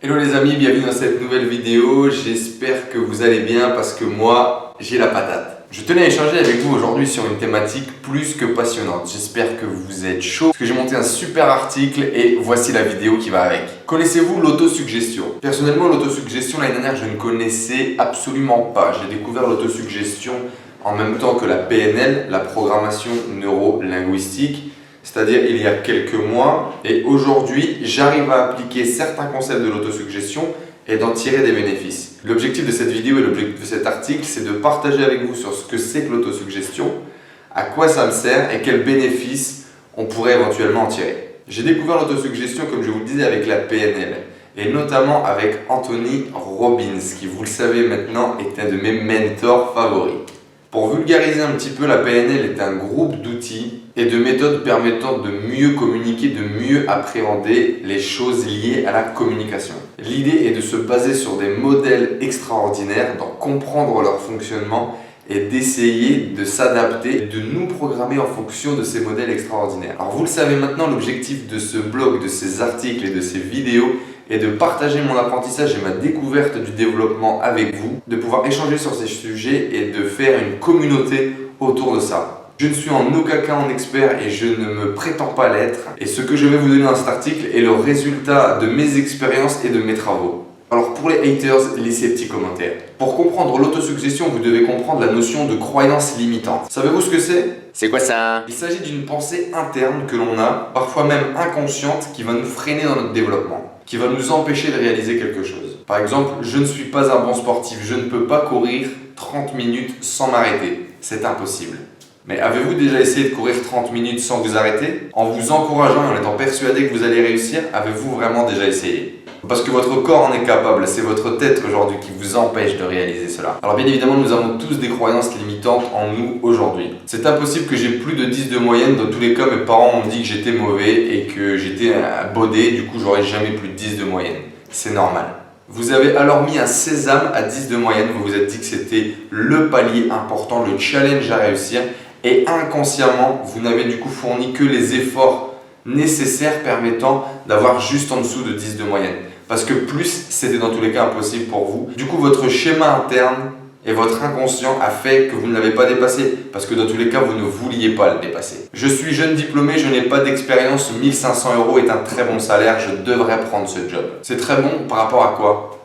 Hello les amis, bienvenue dans cette nouvelle vidéo. J'espère que vous allez bien parce que moi, j'ai la patate. Je tenais à échanger avec vous aujourd'hui sur une thématique plus que passionnante. J'espère que vous êtes chaud parce que j'ai monté un super article et voici la vidéo qui va avec. Connaissez-vous l'autosuggestion? Personnellement, l'autosuggestion, l'année dernière, je ne connaissais absolument pas. J'ai découvert l'autosuggestion en même temps que la PNL, la programmation neuro-linguistique. C'est-à-dire il y a quelques mois, et aujourd'hui j'arrive à appliquer certains concepts de l'autosuggestion et d'en tirer des bénéfices. L'objectif de cette vidéo et l'objectif de cet article, c'est de partager avec vous sur ce que c'est que l'autosuggestion, à quoi ça me sert et quels bénéfices on pourrait éventuellement en tirer. J'ai découvert l'autosuggestion, comme je vous le disais, avec la PNL et notamment avec Anthony Robbins, qui, vous le savez maintenant, est un de mes mentors favoris. Pour vulgariser un petit peu, la PNL est un groupe d'outils et de méthodes permettant de mieux communiquer, de mieux appréhender les choses liées à la communication. L'idée est de se baser sur des modèles extraordinaires, d'en comprendre leur fonctionnement et d'essayer de s'adapter, de nous programmer en fonction de ces modèles extraordinaires. Alors vous le savez maintenant, l'objectif de ce blog, de ces articles et de ces vidéos est de partager mon apprentissage et ma découverte du développement avec vous, de pouvoir échanger sur ces sujets et de faire une communauté autour de ça. Je ne suis en aucun cas un expert et je ne me prétends pas l'être. Et ce que je vais vous donner dans cet article est le résultat de mes expériences et de mes travaux. Alors pour les haters, laissez petits commentaires. Pour comprendre l'autosuggestion, vous devez comprendre la notion de croyance limitante. Savez-vous ce que c'est? C'est quoi ça? Il s'agit d'une pensée interne que l'on a, parfois même inconsciente, qui va nous freiner dans notre développement, qui va nous empêcher de réaliser quelque chose. Par exemple, je ne suis pas un bon sportif, je ne peux pas courir 30 minutes sans m'arrêter. C'est impossible. Mais avez-vous déjà essayé de courir 30 minutes sans vous arrêter? En vous encourageant et en étant persuadé que vous allez réussir, avez-vous vraiment déjà essayé? Parce que votre corps en est capable, c'est votre tête aujourd'hui qui vous empêche de réaliser cela. Alors bien évidemment, nous avons tous des croyances limitantes en nous aujourd'hui. C'est impossible que j'ai plus de 10 de moyenne, dans tous les cas mes parents m'ont dit que j'étais mauvais et que j'étais bodé, du coup j'aurais jamais plus de 10 de moyenne. C'est normal. Vous avez alors mis un sésame à 10 de moyenne, vous vous êtes dit que c'était le palier important, le challenge à réussir. Et inconsciemment, vous n'avez du coup fourni que les efforts nécessaires permettant d'avoir juste en dessous de 10 de moyenne. Parce que plus, c'était dans tous les cas impossible pour vous. Du coup, votre schéma interne et votre inconscient a fait que vous ne l'avez pas dépassé. Parce que dans tous les cas, vous ne vouliez pas le dépasser. Je suis jeune diplômé, je n'ai pas d'expérience. 1 500 € est un très bon salaire, je devrais prendre ce job. C'est très bon par rapport à quoi?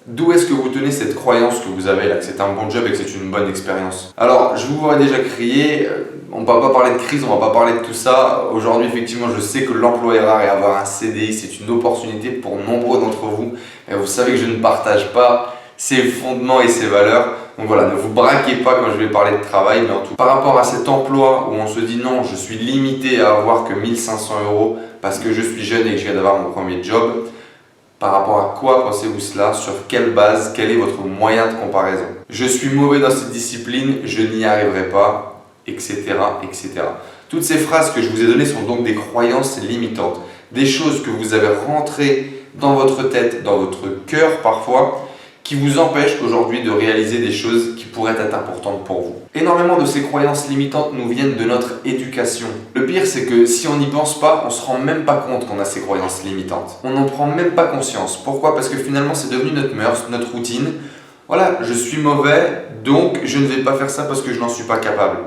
D'où est-ce que vous tenez cette croyance que vous avez là, que c'est un bon job et que c'est une bonne expérience? Alors, je vous vois déjà crier, on ne va pas parler de crise, on ne va pas parler de tout ça. Aujourd'hui, effectivement, je sais que l'emploi est rare et avoir un CDI, c'est une opportunité pour nombreux d'entre vous. Et vous savez que je ne partage pas ces fondements et ces valeurs. Donc voilà, ne vous braquez pas quand je vais parler de travail, mais en tout par rapport à cet emploi où on se dit non, je suis limité à avoir que 1 500 € parce que je suis jeune et que je viens d'avoir mon premier job. Par rapport à quoi pensez-vous cela? Sur quelle base? Quel est votre moyen de comparaison? Je suis mauvais dans cette discipline, je n'y arriverai pas, etc., etc. Toutes ces phrases que je vous ai données sont donc des croyances limitantes, des choses que vous avez rentrées dans votre tête, dans votre cœur parfois, qui vous empêchent aujourd'hui de réaliser des choses qui pourraient être importantes pour vous. Énormément de ces croyances limitantes nous viennent de notre éducation. Le pire, c'est que si on n'y pense pas, on ne se rend même pas compte qu'on a ces croyances limitantes. On n'en prend même pas conscience. Pourquoi? Parce que finalement, c'est devenu notre mœurs, notre routine. Voilà, je suis mauvais, donc je ne vais pas faire ça parce que je n'en suis pas capable.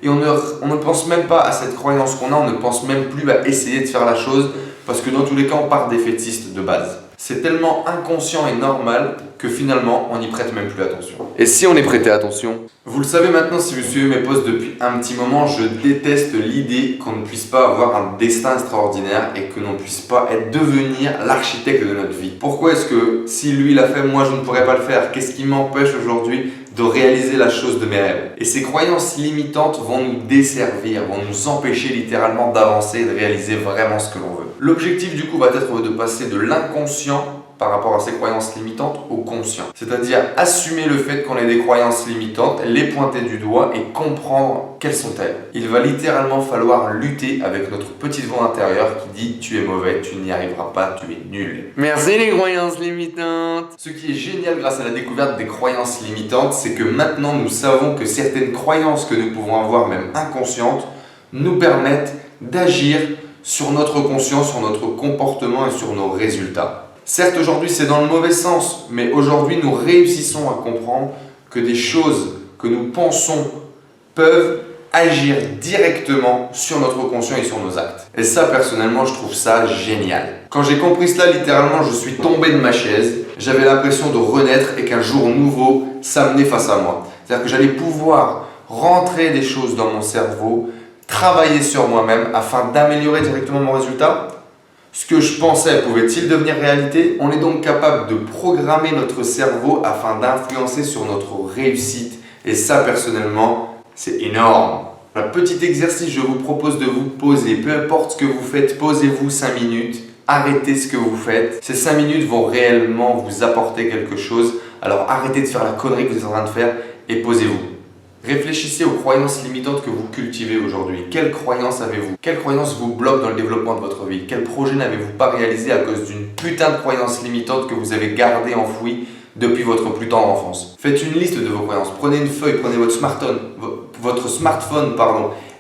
Et on ne pense même pas à cette croyance qu'on a, on ne pense même plus à essayer de faire la chose parce que dans tous les cas, on part défaitiste de base. C'est tellement inconscient et normal que finalement, on n'y prête même plus attention. Et si on y prêtait attention? Vous le savez maintenant, si vous suivez mes posts depuis un petit moment, je déteste l'idée qu'on ne puisse pas avoir un destin extraordinaire et que l'on ne puisse pas devenir l'architecte de notre vie. Pourquoi est-ce que si lui l'a fait, moi je ne pourrais pas le faire? Qu'est-ce qui m'empêche aujourd'hui de réaliser la chose de mes rêves? Et ces croyances limitantes vont nous desservir, vont nous empêcher littéralement d'avancer et de réaliser vraiment ce que l'on veut. L'objectif du coup va être de passer de l'inconscient par rapport à ces croyances limitantes au conscient. C'est-à-dire assumer le fait qu'on ait des croyances limitantes, les pointer du doigt et comprendre quelles sont-elles. Il va littéralement falloir lutter avec notre petite voix intérieure qui dit « tu es mauvais, tu n'y arriveras pas, tu es nul ». Merci les croyances limitantes. Ce qui est génial grâce à la découverte des croyances limitantes, c'est que maintenant nous savons que certaines croyances que nous pouvons avoir, même inconscientes, nous permettent d'agir sur notre conscience, sur notre comportement et sur nos résultats. Certes, aujourd'hui, c'est dans le mauvais sens, mais aujourd'hui, nous réussissons à comprendre que des choses que nous pensons peuvent agir directement sur notre conscient et sur nos actes. Et ça, personnellement, je trouve ça génial. Quand j'ai compris cela, littéralement, je suis tombé de ma chaise. J'avais l'impression de renaître et qu'un jour nouveau s'amenait face à moi. C'est-à-dire que j'allais pouvoir rentrer des choses dans mon cerveau, travailler sur moi-même afin d'améliorer directement mon résultat. Ce que je pensais pouvait-il devenir réalité? On est donc capable de programmer notre cerveau afin d'influencer sur notre réussite. Et ça, personnellement, c'est énorme. Un petit exercice, je vous propose de vous poser. Peu importe ce que vous faites, posez-vous 5 minutes. Arrêtez ce que vous faites. Ces 5 minutes vont réellement vous apporter quelque chose. Alors arrêtez de faire la connerie que vous êtes en train de faire et posez-vous. Réfléchissez aux croyances limitantes que vous cultivez aujourd'hui. Quelles croyances avez-vous? Quelles croyances vous bloquent dans le développement de votre vie? Quel projet n'avez-vous pas réalisé à cause d'une putain de croyance limitante que vous avez gardée enfouie depuis votre plus tendre enfance? Faites une liste de vos croyances. Prenez une feuille, prenez votre smartphone,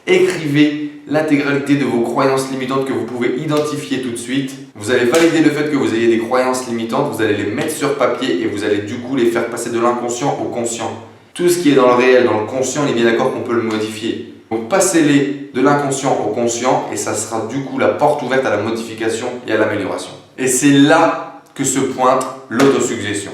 écrivez l'intégralité de vos croyances limitantes que vous pouvez identifier tout de suite. Vous allez valider le fait que vous ayez des croyances limitantes, vous allez les mettre sur papier et vous allez du coup les faire passer de l'inconscient au conscient. Tout ce qui est dans le réel, dans le conscient, on est bien d'accord qu'on peut le modifier. Donc passez-les de l'inconscient au conscient et ça sera du coup la porte ouverte à la modification et à l'amélioration. Et c'est là que se pointe l'autosuggestion.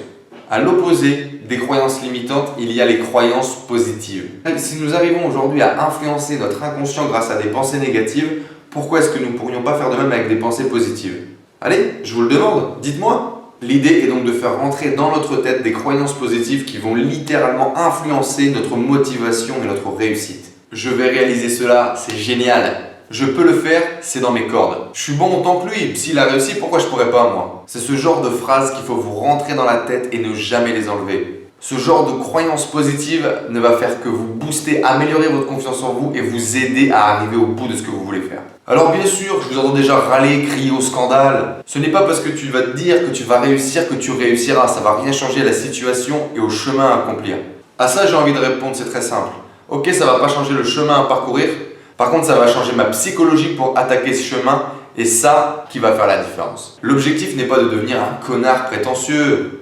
À l'opposé des croyances limitantes, il y a les croyances positives. Si nous arrivons aujourd'hui à influencer notre inconscient grâce à des pensées négatives, pourquoi est-ce que nous ne pourrions pas faire de même avec des pensées positives? Allez, je vous le demande, dites-moi. L'idée est donc de faire rentrer dans notre tête des croyances positives qui vont littéralement influencer notre motivation et notre réussite. Je vais réaliser cela, c'est génial. Je peux le faire, c'est dans mes cordes. Je suis bon autant que lui, s'il a réussi, pourquoi je pourrais pas moi? C'est ce genre de phrases qu'il faut vous rentrer dans la tête et ne jamais les enlever. Ce genre de croyance positive ne va faire que vous booster, améliorer votre confiance en vous et vous aider à arriver au bout de ce que vous voulez faire. Alors bien sûr, je vous entends déjà râler, crier au scandale. Ce n'est pas parce que tu vas te dire que tu vas réussir que tu réussiras. Ça va rien changer à la situation et au chemin à accomplir. À ça, j'ai envie de répondre, c'est très simple. Ok, ça va pas changer le chemin à parcourir. Par contre, ça va changer ma psychologie pour attaquer ce chemin et ça qui va faire la différence. L'objectif n'est pas de devenir un connard prétentieux.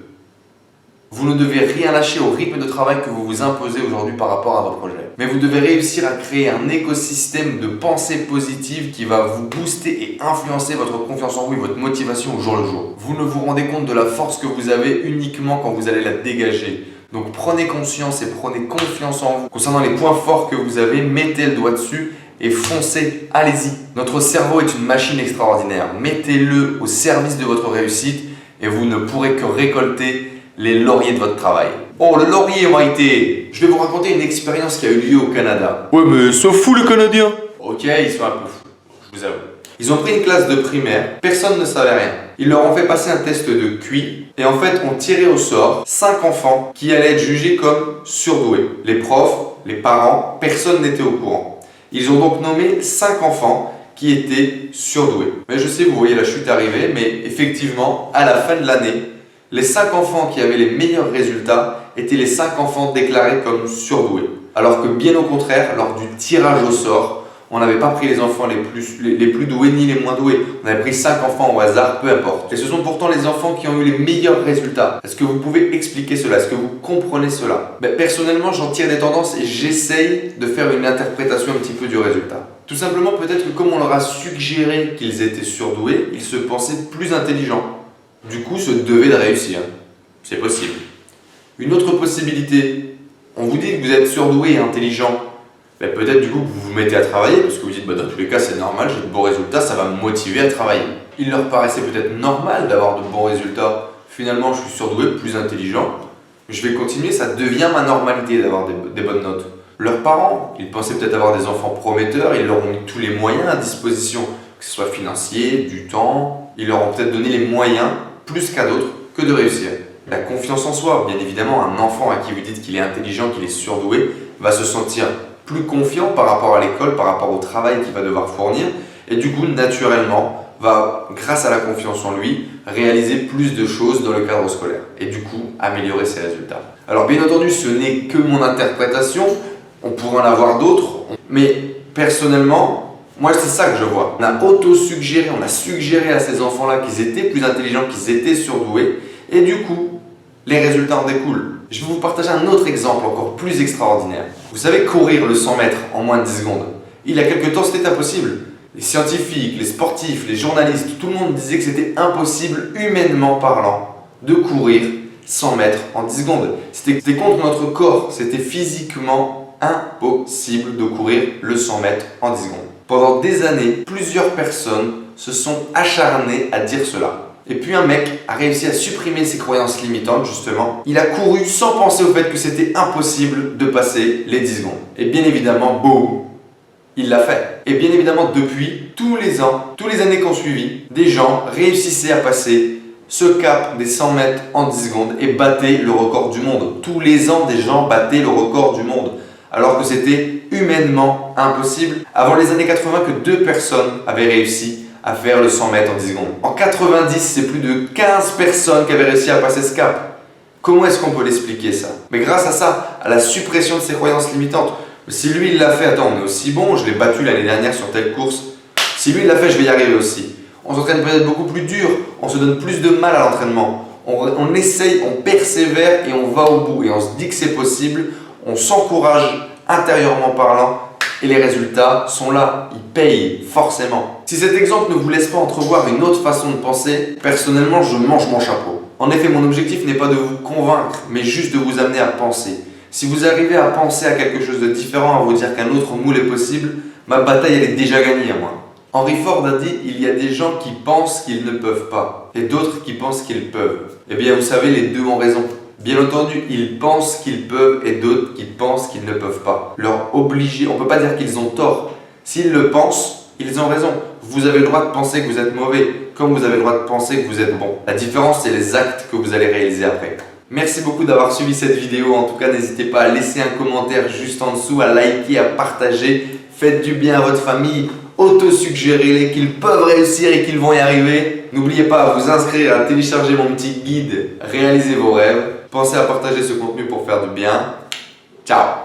Vous ne devez rien lâcher au rythme de travail que vous vous imposez aujourd'hui par rapport à vos projets. Mais vous devez réussir à créer un écosystème de pensée positive qui va vous booster et influencer votre confiance en vous et votre motivation au jour le jour. Vous ne vous rendez compte de la force que vous avez uniquement quand vous allez la dégager. Donc prenez conscience et prenez confiance en vous. Concernant les points forts que vous avez, mettez le doigt dessus et foncez, allez-y. Notre cerveau est une machine extraordinaire. Mettez-le au service de votre réussite et vous ne pourrez que récolter les lauriers de votre travail. Oh, le laurier, Maïté! Je vais vous raconter une expérience qui a eu lieu au Canada. Ouais, mais c'est fou le Canadien. Ok, ils sont un peu fous, je vous avoue. Ils ont pris une classe de primaire, personne ne savait rien. Ils leur ont fait passer un test de QI et en fait ont tiré au sort 5 enfants qui allaient être jugés comme surdoués. Les profs, les parents, personne n'était au courant. Ils ont donc nommé 5 enfants qui étaient surdoués. Mais je sais, vous voyez la chute arriver, mais effectivement, à la fin de l'année, les 5 enfants qui avaient les meilleurs résultats étaient les 5 enfants déclarés comme surdoués. Alors que bien au contraire, lors du tirage au sort, on n'avait pas pris les enfants les plus doués ni les moins doués. On avait pris 5 enfants au hasard, peu importe. Et ce sont pourtant les enfants qui ont eu les meilleurs résultats. Est-ce que vous pouvez expliquer cela? Est-ce que vous comprenez cela? Personnellement, j'en tire des tendances et j'essaye de faire une interprétation un petit peu du résultat. Tout simplement, peut-être que comme on leur a suggéré qu'ils étaient surdoués, ils se pensaient plus intelligents. Du coup, se devaient de réussir. C'est possible. Une autre possibilité, on vous dit que vous êtes surdoué et intelligent. Peut-être du coup que vous vous mettez à travailler parce que vous dites dans tous les cas c'est normal, j'ai de bons résultats, ça va me motiver à travailler. Il leur paraissait peut-être normal d'avoir de bons résultats. Finalement, je suis surdoué, plus intelligent. Je vais continuer, ça devient ma normalité d'avoir des bonnes notes. Leurs parents, ils pensaient peut-être avoir des enfants prometteurs, ils leur ont mis tous les moyens à disposition, que ce soit financier, du temps. Ils leur ont peut-être donné les moyens, plus qu'à d'autres, que de réussir. La confiance en soi, bien évidemment, un enfant à qui vous dites qu'il est intelligent, qu'il est surdoué, va se sentir plus confiant par rapport à l'école, par rapport au travail qu'il va devoir fournir, et du coup, naturellement, va, grâce à la confiance en lui, réaliser plus de choses dans le cadre scolaire, et du coup, améliorer ses résultats. Alors bien entendu, ce n'est que mon interprétation, on pourrait en avoir d'autres, mais personnellement, Moi, c'est ça que je vois. On a auto-suggéré, on a suggéré à ces enfants-là qu'ils étaient plus intelligents, qu'ils étaient surdoués, et du coup, les résultats en découlent. Je vais vous partager un autre exemple encore plus extraordinaire. Vous savez, courir le 100 mètres en moins de 10 secondes, il y a quelques temps, c'était impossible. Les scientifiques, les sportifs, les journalistes, tout le monde disait que c'était impossible, humainement parlant, de courir 100 mètres en 10 secondes. C'était contre notre corps, c'était physiquement impossible de courir le 100 mètres en 10 secondes. Pendant des années, plusieurs personnes se sont acharnées à dire cela. Et puis un mec a réussi à supprimer ses croyances limitantes, justement. Il a couru sans penser au fait que c'était impossible de passer les 10 secondes. Et bien évidemment, boum, il l'a fait. Et bien évidemment, depuis, tous les ans, tous les années qui ont suivi, des gens réussissaient à passer ce cap des 100 mètres en 10 secondes et battaient le record du monde. Tous les ans, des gens battaient le record du monde. Alors que c'était humainement impossible. Avant les années 80, que 2 personnes avaient réussi à faire le 100 mètres en 10 secondes. En 90, c'est plus de 15 personnes qui avaient réussi à passer ce cap. Comment est-ce qu'on peut l'expliquer ça? Mais grâce à ça, à la suppression de ces croyances limitantes. Si lui il l'a fait, attends, on est aussi bon, je l'ai battu l'année dernière sur telle course. Si lui il l'a fait, je vais y arriver aussi. On s'entraîne peut-être beaucoup plus dur, on se donne plus de mal à l'entraînement. On essaye, on persévère et on va au bout. Et on se dit que c'est possible, on s'encourage intérieurement parlant et les résultats sont là, ils payent forcément. Si cet exemple ne vous laisse pas entrevoir une autre façon de penser, personnellement je mange mon chapeau. En effet, mon objectif n'est pas de vous convaincre, mais juste de vous amener à penser. Si vous arrivez à penser à quelque chose de différent, à vous dire qu'un autre moule est possible, ma bataille elle est déjà gagnée à moi. Henry Ford a dit, il y a des gens qui pensent qu'ils ne peuvent pas et d'autres qui pensent qu'ils peuvent. Eh bien vous savez, les deux ont raison. Bien entendu, ils pensent qu'ils peuvent et d'autres qui pensent qu'ils ne peuvent pas. Leur obliger, on ne peut pas dire qu'ils ont tort. S'ils le pensent, ils ont raison. Vous avez le droit de penser que vous êtes mauvais, comme vous avez le droit de penser que vous êtes bon. La différence, c'est les actes que vous allez réaliser après. Merci beaucoup d'avoir suivi cette vidéo. En tout cas, n'hésitez pas à laisser un commentaire juste en dessous, à liker, à partager. Faites du bien à votre famille. Auto-suggérez-les qu'ils peuvent réussir et qu'ils vont y arriver. N'oubliez pas à vous inscrire, à télécharger mon petit guide Réalisez vos rêves. Pensez à partager ce contenu pour faire du bien. Ciao!